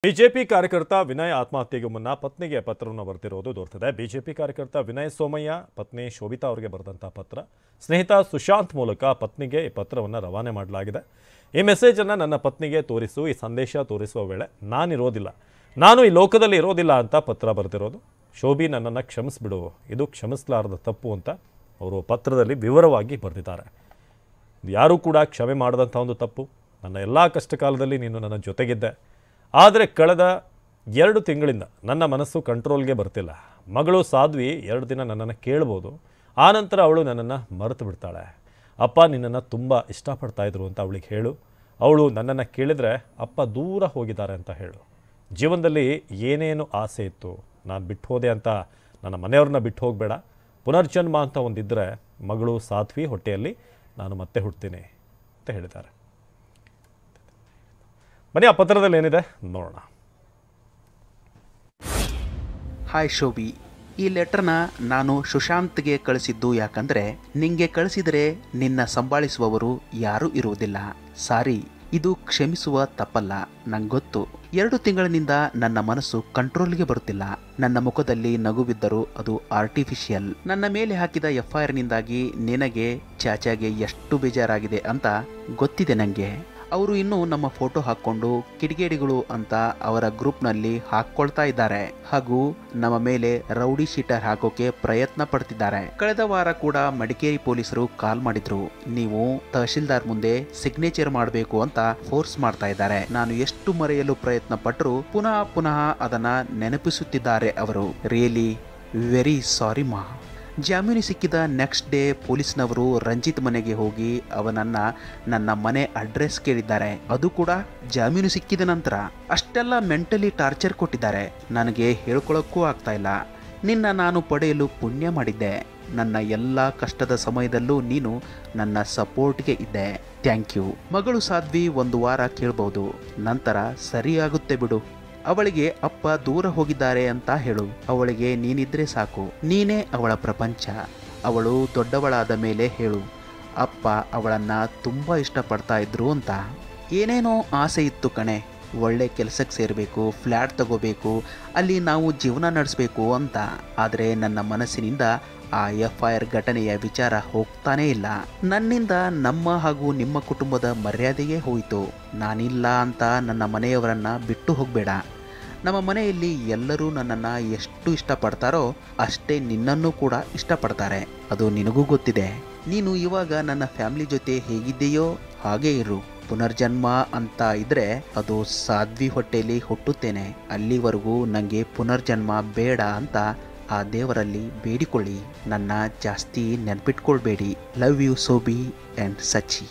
BJP ಕಾರ್ಯಕರ್ತ ವಿನಯ್ ಆತ್ಮಹತ್ಯೆಗೆ ಮುನ್ನ ಪತ್ನಿಗೆ ಪತ್ರವನ್ನು ಬರೆದಿರುವುದು ದೊರೆತಿದೆ. ಬಿಜೆಪಿ ಕಾರ್ಯಕರ್ತ ವಿನಯ್ ಸೋಮಯ್ಯ ಪತ್ನಿ ಶೋಭಿತಾ ಅವರಿಗೆ ಬರೆದಂತಹ ಪತ್ರ ಸ್ನೇಹಿತ ಸುಶಾಂತ್ ಮೂಲಕ ಪತ್ನಿಗೆ ಈ ಪತ್ರವನ್ನು ರವಾನೆ ಮಾಡಲಾಗಿದೆ. ಈ ಮೆಸೇಜ್ ಅನ್ನು ನನ್ನ ಪತ್ನಿಗೆ ತೋರಿಸು, ಈ ಸಂದೇಶ ತೋರಿಸುವ ವೇಳೆ ನಾನು ಈ ಲೋಕದಲ್ಲಿ ಇರೋದಿಲ್ಲ ಅಂತ ಪತ್ರ ಬರೆದಿರೋದು. ಶೋಭಿ ನನ್ನನ್ನು ಕ್ಷಮಿಸಿಬಿಡು, ಇದು ಕ್ಷಮಿಸಲಾರದ ತಪ್ಪು ಅಂತ ಅವರು ಪತ್ರದಲ್ಲಿ ವಿವರವಾಗಿ ಬರೆದಿದ್ದಾರೆ. ಯಾರೂ ಕೂಡ ಕ್ಷಮೆ ಮಾಡದಂಥ ಒಂದು ತಪ್ಪು. ನನ್ನ ಎಲ್ಲ ಕಷ್ಟ ಕಾಲದಲ್ಲಿ ನೀನು ನನ್ನ ಜೊತೆಗಿದ್ದೆ, ಆದರೆ ಕಳೆದ 2 ತಿಂಗಳಿಂದ ನನ್ನ ಮನಸ್ಸು ಕಂಟ್ರೋಲ್ಗೆ ಬರ್ತಿಲ್ಲ. ಮಗಳು ಸಾಧ್ವಿ 2 ದಿನ ನನ್ನನ್ನು ಕೇಳ್ಬೋದು, ಆನಂತರ ಅವಳು ನನ್ನನ್ನು ಮರೆತು ಬಿಡ್ತಾಳೆ. ಅಪ್ಪ ನಿನ್ನನ್ನು ತುಂಬ ಇಷ್ಟಪಡ್ತಾಯಿದ್ರು ಅಂತ ಅವಳಿಗೆ ಹೇಳು. ಅವಳು ನನ್ನನ್ನು ಕೇಳಿದರೆ ಅಪ್ಪ ದೂರ ಹೋಗಿದ್ದಾರೆ ಅಂತ ಹೇಳು. ಜೀವನದಲ್ಲಿ ಏನೇನು ಆಸೆ ಇತ್ತು ನಾನು ಬಿಟ್ಟು ಹೋದೆ ಅಂತ ನನ್ನ ಮನೆಯವ್ರನ್ನ ಬಿಟ್ಟು ಹೋಗಬೇಡ. ಪುನರ್ಜನ್ಮ ಅಂತ ಒಂದಿದ್ದರೆ ಮಗಳು ಸಾಧ್ವಿ ಹೊಟ್ಟೆಯಲ್ಲಿ ನಾನು ಮತ್ತೆ ಹುಡ್ತೀನಿ ಅಂತ ಹೇಳಿದ್ದಾರೆ. ಬನ್ನಿ ಆ ಪತ್ರದಲ್ಲಿ ಏನಿದೆ ನೋಡೋಣ. ಹಾಯ್ ಶೋಭಿ, ಈ ಲೆಟರ್ನ ನಾನು ಸುಶಾಂತ್ಗೆ ಕಳಿಸಿದ್ದು ಯಾಕಂದರೆ ನಿಂಗೆ ಕಳಿಸಿದರೆ ನಿನ್ನ ಸಂಭಾಳಿಸುವವರು ಯಾರೂ ಇರುವುದಿಲ್ಲ. ಸಾರಿ, ಇದು ಕ್ಷಮಿಸುವ ತಪ್ಪಲ್ಲ, ನಂಗೆ ಗೊತ್ತು. 2 ತಿಂಗಳಿನಿಂದ ನನ್ನ ಮನಸ್ಸು ಕಂಟ್ರೋಲ್ಗೆ ಬರುತ್ತಿಲ್ಲ. ನನ್ನ ಮುಖದಲ್ಲಿ ನಗುವಿದ್ದರೂ ಅದು ಆರ್ಟಿಫಿಷಿಯಲ್. ನನ್ನ ಮೇಲೆ ಹಾಕಿದ FIRನಿಂದಾಗಿ ನಿನಗೆ ಚಾಚಾಗೆ ಎಷ್ಟು ಬೇಜಾರಾಗಿದೆ ಅಂತ ಗೊತ್ತಿದೆ ನನಗೆ. ಅವರು ಇನ್ನೂ ನಮ್ಮ ಫೋಟೋ ಹಾಕ್ಕೊಂಡು ಕಿಡಿಗೇಡಿಗಳು ಅಂತ ಅವರ ಗ್ರೂಪ್ನಲ್ಲಿ ಹಾಕ್ಕೊಳ್ತಾ ಇದ್ದಾರೆ, ಹಾಗೂ ನಮ್ಮ ಮೇಲೆ ರೌಡಿ ಶೀಟರ್ ಹಾಕೋಕೆ ಪ್ರಯತ್ನ ಪಡ್ತಿದ್ದಾರೆ. ಕಳೆದ ವಾರ ಕೂಡ ಮಡಿಕೇರಿ ಪೊಲೀಸರು ಕಾಲ್ ಮಾಡಿದ್ರು, ನೀವು ತಹಶೀಲ್ದಾರ್ ಮುಂದೆ ಸಿಗ್ನೇಚರ್ ಮಾಡಬೇಕು ಅಂತ ಫೋರ್ಸ್ ಮಾಡ್ತಾ ಇದ್ದಾರೆ. ನಾನು ಎಷ್ಟು ಮರೆಯಲು ಪ್ರಯತ್ನ ಪಟ್ಟರು ಪುನಃ ಅದನ್ನ ನೆನಪಿಸುತ್ತಿದ್ದಾರೆ ಅವರು. ರಿಯಲಿ ವೆರಿ ಸಾರಿ ಮಾ. ಜಾಮೀನು ಸಿಕ್ಕಿದ ನೆಕ್ಸ್ಟ್ ಡೇ ಪೊಲೀಸ್ನವರು ರಂಜಿತ್ ಮನೆಗೆ ಹೋಗಿ ನನ್ನ ಮನೆ ಅಡ್ರೆಸ್ ಕೇಳಿದ್ದಾರೆ. ಅದು ಕೂಡ ಜಾಮೀನು ಸಿಕ್ಕಿದ ನಂತರ. ಅಷ್ಟೆಲ್ಲ ಮೆಂಟಲಿ ಟಾರ್ಚರ್ ಕೊಟ್ಟಿದ್ದಾರೆ. ನನಗೆ ಹೇಳ್ಕೊಳ್ಳೋಕ್ಕೂ ಆಗ್ತಾ ಇಲ್ಲ. ನಾನು ಪಡೆಯಲು ಪುಣ್ಯ ಮಾಡಿದ್ದೆ. ನನ್ನ ಎಲ್ಲ ಕಷ್ಟದ ಸಮಯದಲ್ಲೂ ನೀನು ನನ್ನ ಸಪೋರ್ಟ್ಗೆ ಇದ್ದೆ. Thank you. ಮಗಳು ಸಾಧ್ವಿ 1 ವಾರ ಕೇಳ್ಬೋದು, ನಂತರ ಸರಿಯಾಗುತ್ತೆ ಬಿಡು. ಅವಳಿಗೆ ಅಪ್ಪ ದೂರ ಹೋಗಿದ್ದಾರೆ ಅಂತ ಹೇಳು. ಅವಳಿಗೆ ನೀನಿದ್ರೆ ಸಾಕು, ನೀನೇ ಅವಳ ಪ್ರಪಂಚ. ಅವಳು ದೊಡ್ಡವಳಾದ ಮೇಲೆ ಹೇಳು, ಅಪ್ಪ ಅವಳನ್ನು ತುಂಬ ಇಷ್ಟಪಡ್ತಾ ಇದ್ರು ಅಂತ. ಏನೇನೋ ಆಸೆ ಇತ್ತು ಕಣೆ, ಒಳ್ಳೆ ಕೆಲಸಕ್ಕೆ ಸೇರಬೇಕು, ಫ್ಲ್ಯಾಟ್ ತಗೋಬೇಕು, ಅಲ್ಲಿ ನಾವು ಜೀವನ ನಡೆಸಬೇಕು ಅಂತ. ಆದರೆ ನನ್ನ ಮನಸ್ಸಿನಿಂದ ಆ FIR ಘಟನೆಯ ವಿಚಾರ ಹೋಗ್ತಾನೇ ಇಲ್ಲ. ನನ್ನಿಂದ ನಮ್ಮ ಹಾಗೂ ನಿಮ್ಮ ಕುಟುಂಬದ ಮರ್ಯಾದೆಯೇ ಹೋಯಿತು. ನಾನಿಲ್ಲ ಅಂತ ನನ್ನ ಮನೆಯವರನ್ನು ಬಿಟ್ಟು ಹೋಗಬೇಡ. ನಮ್ಮ ಮನೆಯಲ್ಲಿ ಎಲ್ಲರೂ ನನ್ನನ್ನು ಎಷ್ಟು ಇಷ್ಟಪಡ್ತಾರೋ ಅಷ್ಟೇ ನಿನ್ನನ್ನು ಕೂಡ ಇಷ್ಟಪಡ್ತಾರೆ. ಅದು ನಿನಗೂ ಗೊತ್ತಿದೆ. ನೀನು ಇವಾಗ ನನ್ನ ಫ್ಯಾಮಿಲಿ ಜೊತೆ ಹೇಗಿದೆಯೋ ಹಾಗೇ ಇರು. ಪುನರ್ಜನ್ಮ ಅಂತ ಇದ್ರೆ ಅದು ಸಾಧ್ವಿ ಹೊಟ್ಟೆಯಲ್ಲಿ ಹುಟ್ಟುತ್ತೇನೆ. ಅಲ್ಲಿವರೆಗೂ ನನಗೆ ಪುನರ್ಜನ್ಮ ಬೇಡ ಅಂತ ಆ ದೇವರಲ್ಲಿ ಬೇಡಿಕೊಳ್ಳಿ. ನನ್ನ ಜಾಸ್ತಿ ನೆನ್ಪಿಟ್ಕೊಳ್ಬೇಡಿ. Love you Sobi and Sachi.